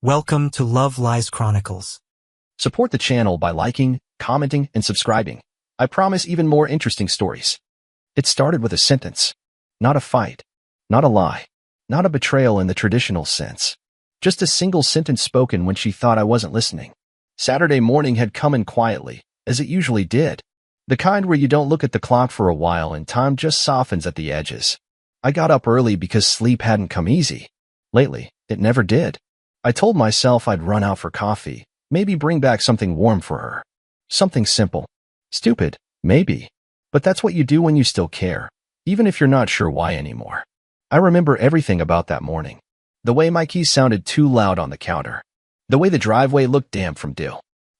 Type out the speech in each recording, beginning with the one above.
Welcome to Love Lies Chronicles. Support the channel by liking, commenting, and subscribing. I promise even more interesting stories. It started with a sentence. Not a fight. Not a lie. Not a betrayal in the traditional sense. Just a single sentence spoken when she thought I wasn't listening. Saturday morning had come in quietly, as it usually did. The kind where you don't look at the clock for a while and time just softens at the edges. I got up early because sleep hadn't come easy. Lately, it never did. I told myself I'd run out for coffee, maybe bring back something warm for her. Something simple. Stupid, maybe. But that's what you do when you still care, even if you're not sure why anymore. I remember everything about that morning. The way my keys sounded too loud on the counter. The way the driveway looked damp from dew.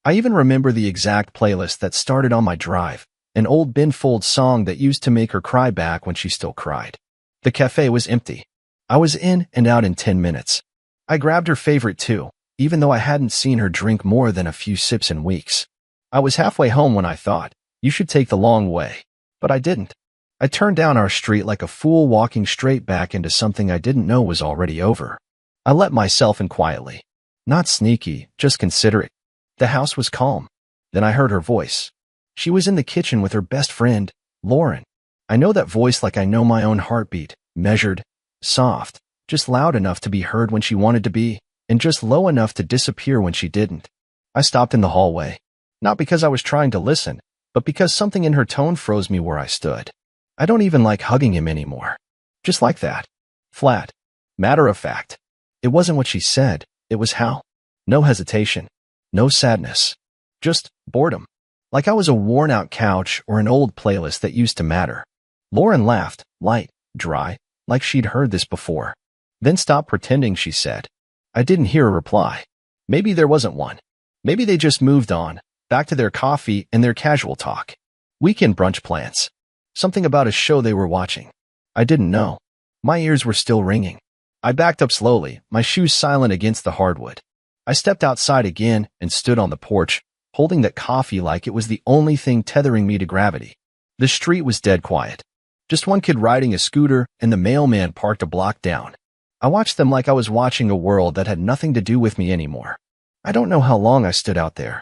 I even remember the exact playlist that started on my drive, an old Ben Folds song that used to make her cry back when she still cried. The cafe was empty. I was in and out in 10 minutes. I grabbed her favorite too, even though I hadn't seen her drink more than a few sips in weeks. I was halfway home when I thought, you should take the long way. But I didn't. I turned down our street like a fool walking straight back into something I didn't know was already over. I let myself in quietly. Not sneaky, just considerate. The house was calm. Then I heard her voice. She was in the kitchen with her best friend, Lauren. I know that voice like I know my own heartbeat, measured, soft, just loud enough to be heard when she wanted to be, and just low enough to disappear when she didn't. I stopped in the hallway. Not because I was trying to listen, but because something in her tone froze me where I stood. I don't even like hugging him anymore. Just like that. Flat. Matter of fact. It wasn't what she said, it was how. No hesitation. No sadness. Just boredom. Like I was a worn-out couch or an old playlist that used to matter. Lauren laughed, light, dry, like she'd heard this before. Then stop pretending, she said. I didn't hear a reply. Maybe there wasn't one. Maybe they just moved on, back to their coffee and their casual talk. Weekend brunch plans. Something about a show they were watching. I didn't know. My ears were still ringing. I backed up slowly, my shoes silent against the hardwood. I stepped outside again and stood on the porch, holding that coffee like it was the only thing tethering me to gravity. The street was dead quiet. Just one kid riding a scooter and the mailman parked a block down. I watched them like I was watching a world that had nothing to do with me anymore. I don't know how long I stood out there.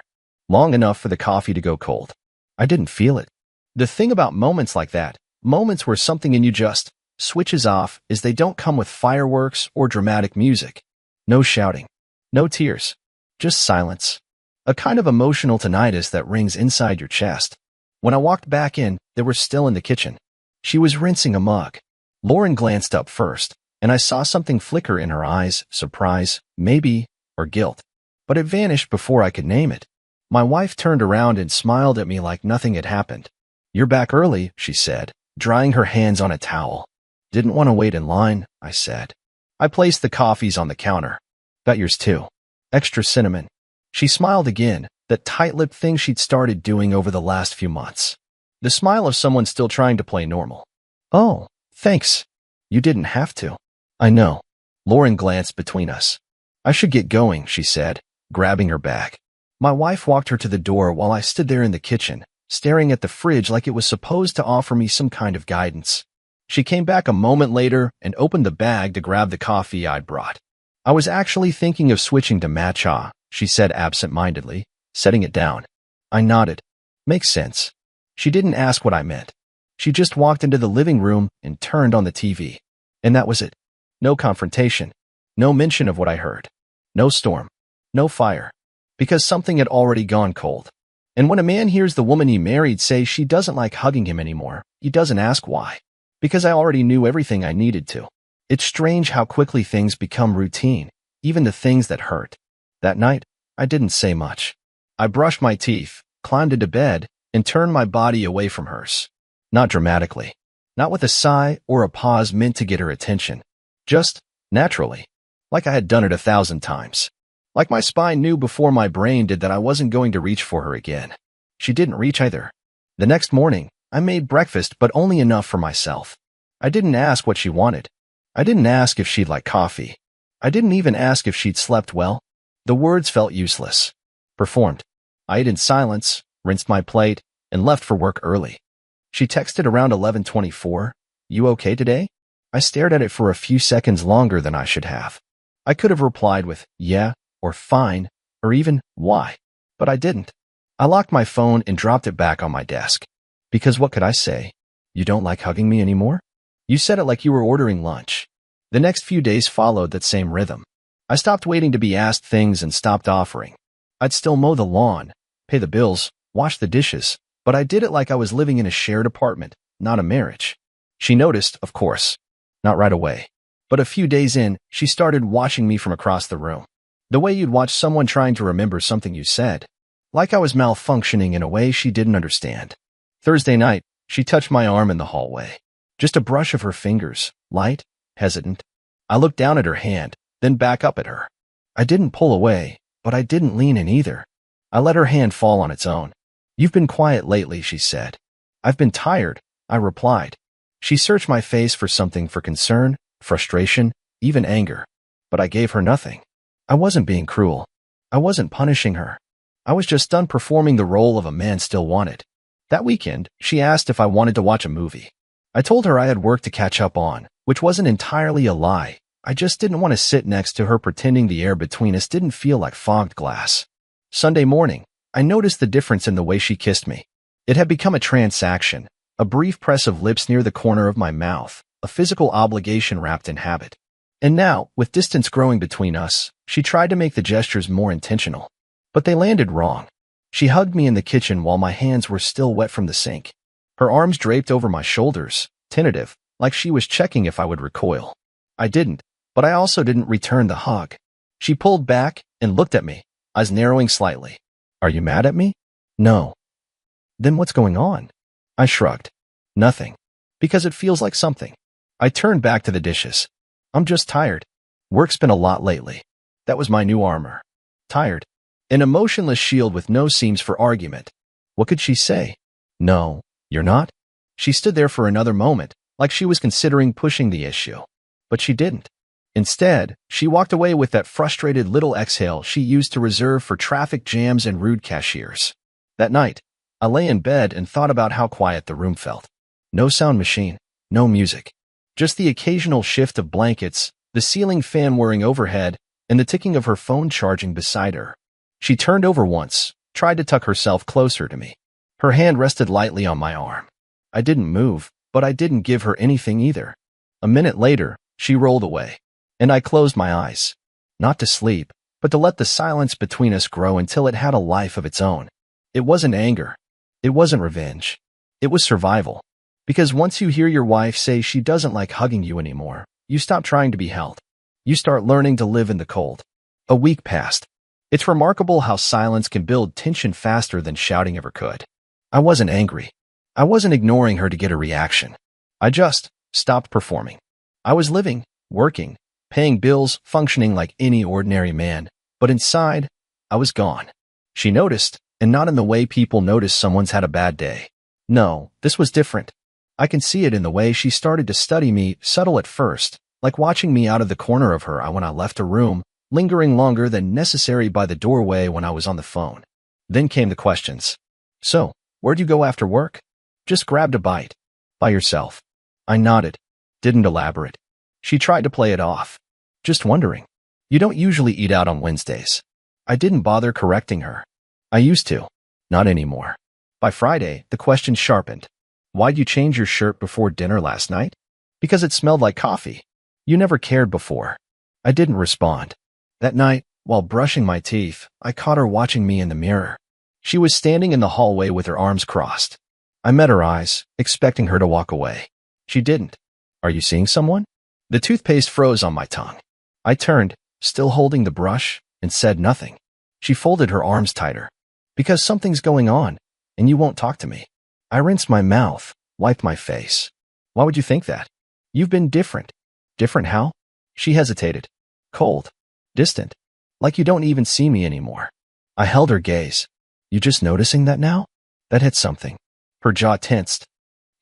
Long enough for the coffee to go cold. I didn't feel it. The thing about moments like that, moments where something in you just switches off, is they don't come with fireworks or dramatic music. No shouting. No tears. Just silence. A kind of emotional tinnitus that rings inside your chest. When I walked back in, they were still in the kitchen. She was rinsing a mug. Lauren glanced up first, and I saw something flicker in her eyes, surprise, maybe, or guilt. But it vanished before I could name it. My wife turned around and smiled at me like nothing had happened. You're back early, she said, drying her hands on a towel. Didn't want to wait in line, I said. I placed the coffees on the counter. Got yours too. Extra cinnamon. She smiled again, that tight-lipped thing she'd started doing over the last few months. The smile of someone still trying to play normal. Oh, thanks. You didn't have to. I know. Lauren glanced between us. I should get going, she said, grabbing her bag. My wife walked her to the door while I stood there in the kitchen, staring at the fridge like it was supposed to offer me some kind of guidance. She came back a moment later and opened the bag to grab the coffee I'd brought. I was actually thinking of switching to matcha, she said absent-mindedly, setting it down. I nodded. Makes sense. She didn't ask what I meant. She just walked into the living room and turned on the TV. And that was it. No confrontation. No mention of what I heard. No storm. No fire. Because something had already gone cold. And when a man hears the woman he married say she doesn't like hugging him anymore, he doesn't ask why. Because I already knew everything I needed to. It's strange how quickly things become routine, even the things that hurt. That night, I didn't say much. I brushed my teeth, climbed into bed, and turned my body away from hers. Not dramatically. Not with a sigh or a pause meant to get her attention. Just naturally. Like I had done it 1,000 times. Like my spine knew before my brain did that I wasn't going to reach for her again. She didn't reach either. The next morning, I made breakfast, but only enough for myself. I didn't ask what she wanted. I didn't ask if she'd like coffee. I didn't even ask if she'd slept well. The words felt useless. Performed. I ate in silence, rinsed my plate, and left for work early. She texted around 11:24, "You okay today?" I stared at it for a few seconds longer than I should have. I could have replied with, "Yeah," or fine, or even why. But I didn't. I locked my phone and dropped it back on my desk. Because what could I say? You don't like hugging me anymore? You said it like you were ordering lunch. The next few days followed that same rhythm. I stopped waiting to be asked things and stopped offering. I'd still mow the lawn, pay the bills, wash the dishes, but I did it like I was living in a shared apartment, not a marriage. She noticed, of course. Not right away. But a few days in, she started watching me from across the room. The way you'd watch someone trying to remember something you said. Like I was malfunctioning in a way she didn't understand. Thursday night, she touched my arm in the hallway. Just a brush of her fingers, light, hesitant. I looked down at her hand, then back up at her. I didn't pull away, but I didn't lean in either. I let her hand fall on its own. You've been quiet lately, she said. I've been tired, I replied. She searched my face for something, for concern, frustration, even anger. But I gave her nothing. I wasn't being cruel. I wasn't punishing her. I was just done performing the role of a man still wanted. That weekend, she asked if I wanted to watch a movie. I told her I had work to catch up on, which wasn't entirely a lie. I just didn't want to sit next to her pretending the air between us didn't feel like fogged glass. Sunday morning, I noticed the difference in the way she kissed me. It had become a transaction, a brief press of lips near the corner of my mouth, a physical obligation wrapped in habit. And now, with distance growing between us, she tried to make the gestures more intentional. But they landed wrong. She hugged me in the kitchen while my hands were still wet from the sink. Her arms draped over my shoulders, tentative, like she was checking if I would recoil. I didn't, but I also didn't return the hug. She pulled back and looked at me, eyes narrowing slightly. Are you mad at me? No. Then what's going on? I shrugged. Nothing. Because it feels like something. I turned back to the dishes. I'm just tired. Work's been a lot lately. That was my new armor. Tired. An emotionless shield with no seams for argument. What could she say? No, you're not? She stood there for another moment, like she was considering pushing the issue. But she didn't. Instead, she walked away with that frustrated little exhale she used to reserve for traffic jams and rude cashiers. That night, I lay in bed and thought about how quiet the room felt. No sound machine, no music. Just the occasional shift of blankets, the ceiling fan whirring overhead, and the ticking of her phone charging beside her. She turned over once, tried to tuck herself closer to me. Her hand rested lightly on my arm. I didn't move, but I didn't give her anything either. A minute later, she rolled away, and I closed my eyes. Not to sleep, but to let the silence between us grow until it had a life of its own. It wasn't anger. It wasn't revenge. It was survival. Because once you hear your wife say she doesn't like hugging you anymore, you stop trying to be held. You start learning to live in the cold. A week passed. It's remarkable how silence can build tension faster than shouting ever could. I wasn't angry. I wasn't ignoring her to get a reaction. I just stopped performing. I was living, working, paying bills, functioning like any ordinary man, but inside, I was gone. She noticed, and not in the way people notice someone's had a bad day. No, this was different. I can see it in the way she started to study me, subtle at first, like watching me out of the corner of her eye when I left a room, lingering longer than necessary by the doorway when I was on the phone. Then came the questions. So, where'd you go after work? Just grabbed a bite. By yourself. I nodded. Didn't elaborate. She tried to play it off. Just wondering. You don't usually eat out on Wednesdays. I didn't bother correcting her. I used to. Not anymore. By Friday, the question sharpened. Why'd you change your shirt before dinner last night? Because it smelled like coffee. You never cared before. I didn't respond. That night, while brushing my teeth, I caught her watching me in the mirror. She was standing in the hallway with her arms crossed. I met her eyes, expecting her to walk away. She didn't. Are you seeing someone? The toothpaste froze on my tongue. I turned, still holding the brush, and said nothing. She folded her arms tighter. Because something's going on, and you won't talk to me. I rinsed my mouth, wiped my face. Why would you think that? You've been different. Different how? She hesitated. Cold. Distant. Like you don't even see me anymore. I held her gaze. You just noticing that now? That hit something. Her jaw tensed.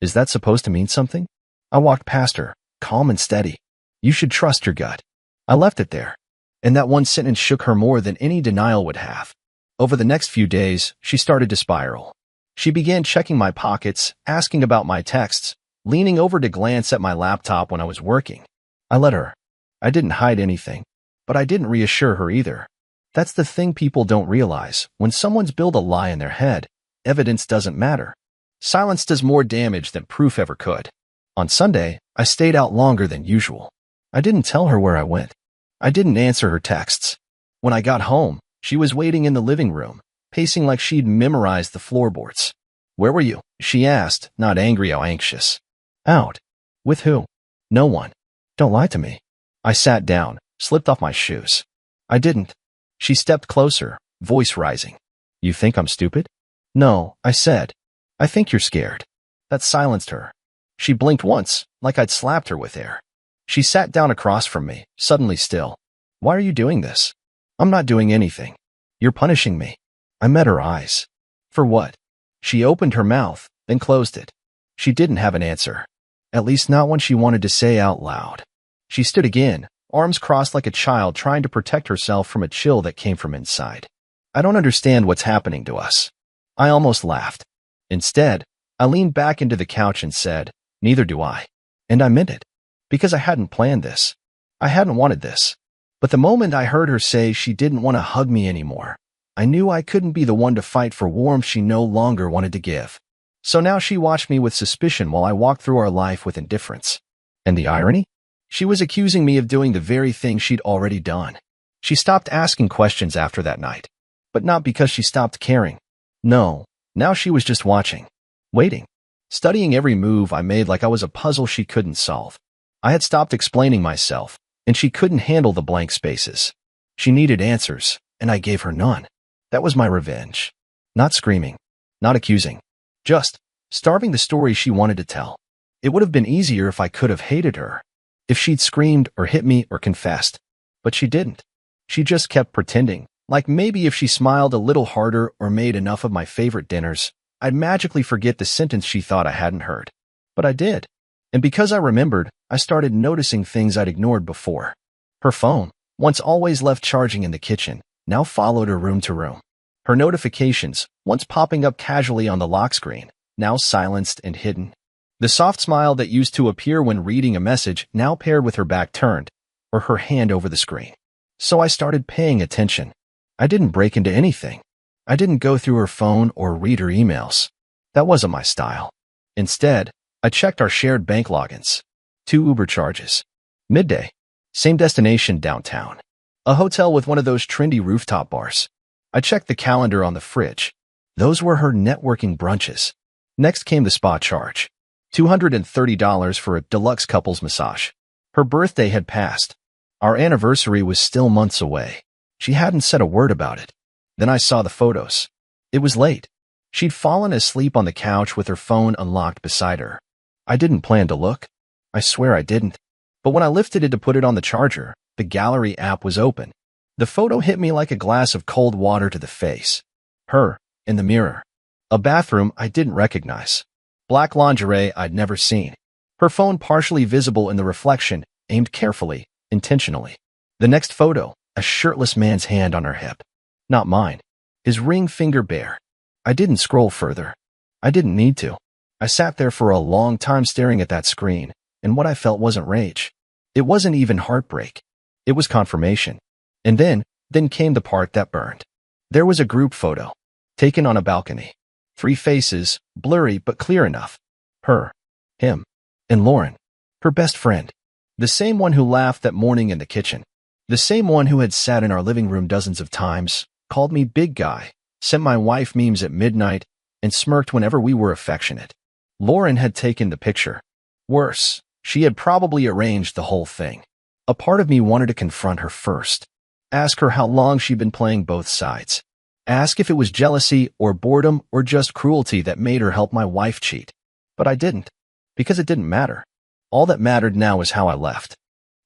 Is that supposed to mean something? I walked past her, calm and steady. You should trust your gut. I left it there. And that one sentence shook her more than any denial would have. Over the next few days, she started to spiral. She began checking my pockets, asking about my texts, leaning over to glance at my laptop when I was working. I let her. I didn't hide anything. But I didn't reassure her either. That's the thing people don't realize. When someone's built a lie in their head, evidence doesn't matter. Silence does more damage than proof ever could. On Sunday, I stayed out longer than usual. I didn't tell her where I went. I didn't answer her texts. When I got home, she was waiting in the living room, pacing like she'd memorized the floorboards. "Where were you?" she asked, not angry or anxious. "Out." "With who?" "No one." "Don't lie to me." I sat down, slipped off my shoes. "I didn't." She stepped closer, voice rising. "You think I'm stupid?" "No," I said. "I think you're scared." That silenced her. She blinked once, like I'd slapped her with air. She sat down across from me, suddenly still. "Why are you doing this?" "I'm not doing anything." "You're punishing me." I met her eyes. "For what?" She opened her mouth, then closed it. She didn't have an answer. At least not one she wanted to say out loud. She stood again, arms crossed like a child trying to protect herself from a chill that came from inside. "I don't understand what's happening to us." I almost laughed. Instead, I leaned back into the couch and said, "Neither do I." And I meant it. Because I hadn't planned this. I hadn't wanted this. But the moment I heard her say she didn't want to hug me anymore, I knew I couldn't be the one to fight for warmth she no longer wanted to give. So now she watched me with suspicion while I walked through our life with indifference. And the irony? She was accusing me of doing the very thing she'd already done. She stopped asking questions after that night. But not because she stopped caring. No, now she was just watching. Waiting. Studying every move I made like I was a puzzle she couldn't solve. I had stopped explaining myself, and she couldn't handle the blank spaces. She needed answers, and I gave her none. That was my revenge. Not screaming. Not accusing. Just starving the story she wanted to tell. It would have been easier if I could have hated her. If she'd screamed or hit me or confessed. But she didn't. She just kept pretending, like maybe if she smiled a little harder or made enough of my favorite dinners, I'd magically forget the sentence she thought I hadn't heard. But I did. And because I remembered, I started noticing things I'd ignored before. Her phone, once always left charging in the kitchen, now followed her room to room. Her notifications, once popping up casually on the lock screen, now silenced and hidden. The soft smile that used to appear when reading a message now paired with her back turned, or her hand over the screen. So I started paying attention. I didn't break into anything. I didn't go through her phone or read her emails. That wasn't my style. Instead, I checked our shared bank logins. 2 Uber charges. Midday. Same destination downtown. A hotel with one of those trendy rooftop bars. I checked the calendar on the fridge. Those were her networking brunches. Next came the spa charge. $230 for a deluxe couples massage. Her birthday had passed. Our anniversary was still months away. She hadn't said a word about it. Then I saw the photos. It was late. She'd fallen asleep on the couch with her phone unlocked beside her. I didn't plan to look. I swear I didn't. But when I lifted it to put it on the charger, the gallery app was open. The photo hit me like a glass of cold water to the face. Her, in the mirror. A bathroom I didn't recognize. Black lingerie I'd never seen. Her phone partially visible in the reflection, aimed carefully, intentionally. The next photo, a shirtless man's hand on her hip. Not mine. His ring finger bare. I didn't scroll further. I didn't need to. I sat there for a long time staring at that screen, and what I felt wasn't rage. It wasn't even heartbreak. It was confirmation. And then came the part that burned. There was a group photo, taken on a balcony. 3 faces, blurry but clear enough. Her, him, and Lauren, her best friend. The same one who laughed that morning in the kitchen. The same one who had sat in our living room dozens of times, called me big guy, sent my wife memes at midnight, and smirked whenever we were affectionate. Lauren had taken the picture. Worse, she had probably arranged the whole thing. A part of me wanted to confront her first. Ask her how long she'd been playing both sides. Ask if it was jealousy or boredom or just cruelty that made her help my wife cheat. But I didn't. Because it didn't matter. All that mattered now was how I left.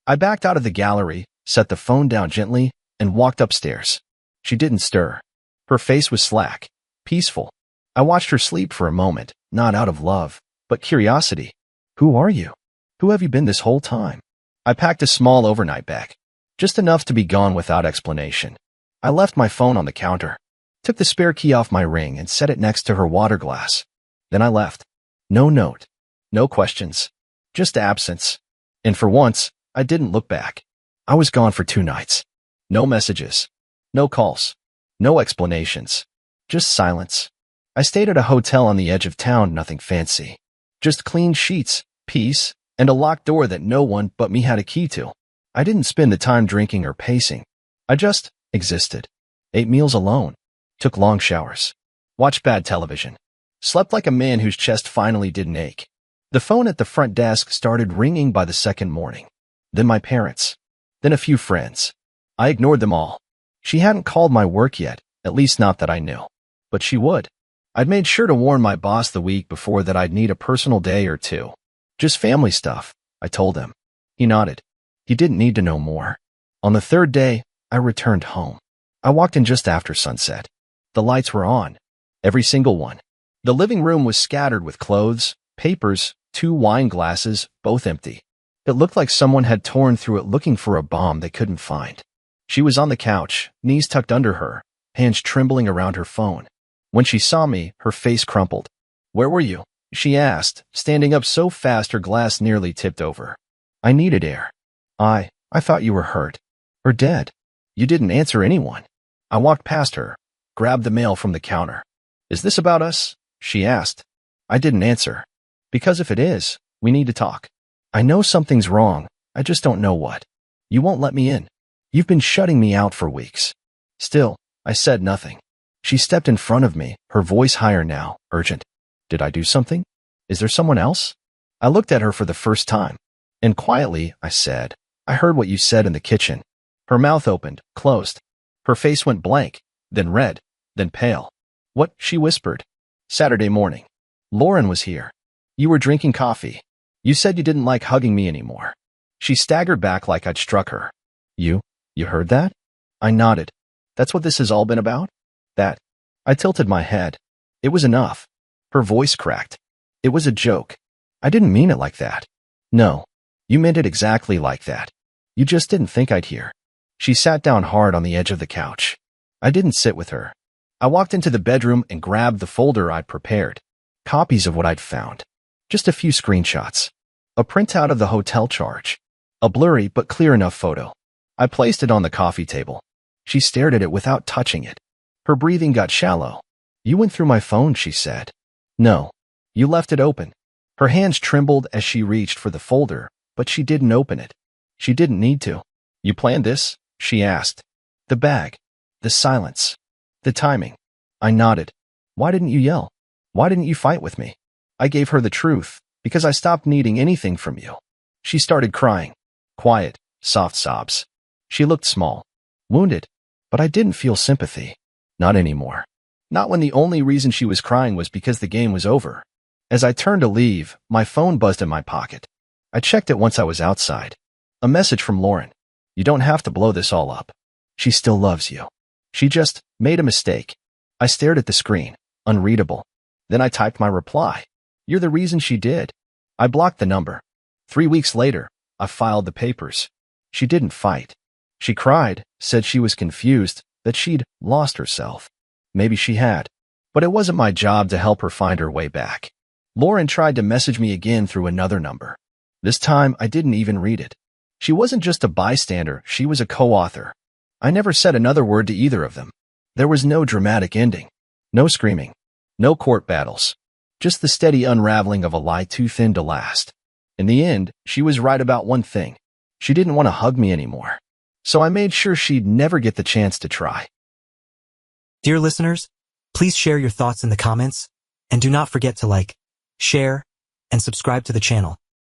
I backed out of the gallery, set the phone down gently, and walked upstairs. She didn't stir. Her face was slack, peaceful. I watched her sleep for a moment, not out of love, but curiosity. Who are you? Who have you been this whole time? I packed a small overnight bag. Just enough to be gone without explanation. I left my phone on the counter, took the spare key off my ring and set it next to her water glass. Then I left. No note. No questions. Just absence. And for once, I didn't look back. I was gone for 2 nights. No messages. No calls. No explanations. Just silence. I stayed at a hotel on the edge of town, nothing fancy. Just clean sheets, peace, and a locked door that no one but me had a key to. I didn't spend the time drinking or pacing. I just existed. Ate meals alone. Took long showers. Watched bad television. Slept like a man whose chest finally didn't ache. The phone at the front desk started ringing by the second morning. Then my parents. Then a few friends. I ignored them all. She hadn't called my work yet, at least not that I knew. But she would. I'd made sure to warn my boss the week before that I'd need a personal day or two. Just family stuff, I told him. He nodded. He didn't need to know more. On the third day, I returned home. I walked in just after sunset. The lights were on. Every single one. The living room was scattered with clothes, papers, 2 wine glasses, both empty. It looked like someone had torn through it looking for a bomb they couldn't find. She was on the couch, knees tucked under her, hands trembling around her phone. When she saw me, her face crumpled. "Where were you?" she asked, standing up so fast her glass nearly tipped over. I needed air. I thought you were hurt. Or dead. You didn't answer anyone. I walked past her, grabbed the mail from the counter. "Is this about us?" she asked. I didn't answer. "Because if it is, we need to talk. I know something's wrong, I just don't know what. You won't let me in. You've been shutting me out for weeks." Still, I said nothing. She stepped in front of me, her voice higher now, urgent. "Did I do something? Is there someone else?" I looked at her for the first time. And quietly, I said, "I heard what you said in the kitchen." Her mouth opened, closed. Her face went blank, then red, then pale. "What?" she whispered. "Saturday morning. Lauren was here. You were drinking coffee. You said you didn't like hugging me anymore." She staggered back like I'd struck her. You heard that?" I nodded. "That's what this has all been about?" "That." I tilted my head. It was enough. Her voice cracked. "It was a joke. I didn't mean it like that." "No. You meant it exactly like that. You just didn't think I'd hear." She sat down hard on the edge of the couch. I didn't sit with her. I walked into the bedroom and grabbed the folder I'd prepared. Copies of what I'd found. Just a few screenshots. A printout of the hotel charge. A blurry but clear enough photo. I placed it on the coffee table. She stared at it without touching it. Her breathing got shallow. "You went through my phone," she said. "No. You left it open." Her hands trembled as she reached for the folder, but she didn't open it. She didn't need to. "You planned this?" she asked. The bag. The silence. The timing. I nodded. "Why didn't you yell? Why didn't you fight with me?" I gave her the truth, because I stopped needing anything from you. She started crying. Quiet, soft sobs. She looked small. Wounded. But I didn't feel sympathy. Not anymore. Not when the only reason she was crying was because the game was over. As I turned to leave, my phone buzzed in my pocket. I checked it once I was outside. A message from Lauren. "You don't have to blow this all up. She still loves you. She just made a mistake." I stared at the screen, unreadable. Then I typed my reply. "You're the reason she did." I blocked the number. 3 weeks later, I filed the papers. She didn't fight. She cried, said she was confused, that she'd lost herself. Maybe she had. But it wasn't my job to help her find her way back. Lauren tried to message me again through another number. This time, I didn't even read it. She wasn't just a bystander, she was a co-author. I never said another word to either of them. There was no dramatic ending. No screaming. No court battles. Just the steady unraveling of a lie too thin to last. In the end, she was right about one thing. She didn't want to hug me anymore. So I made sure she'd never get the chance to try. Dear listeners, please share your thoughts in the comments, and do not forget to like, share, and subscribe to the channel.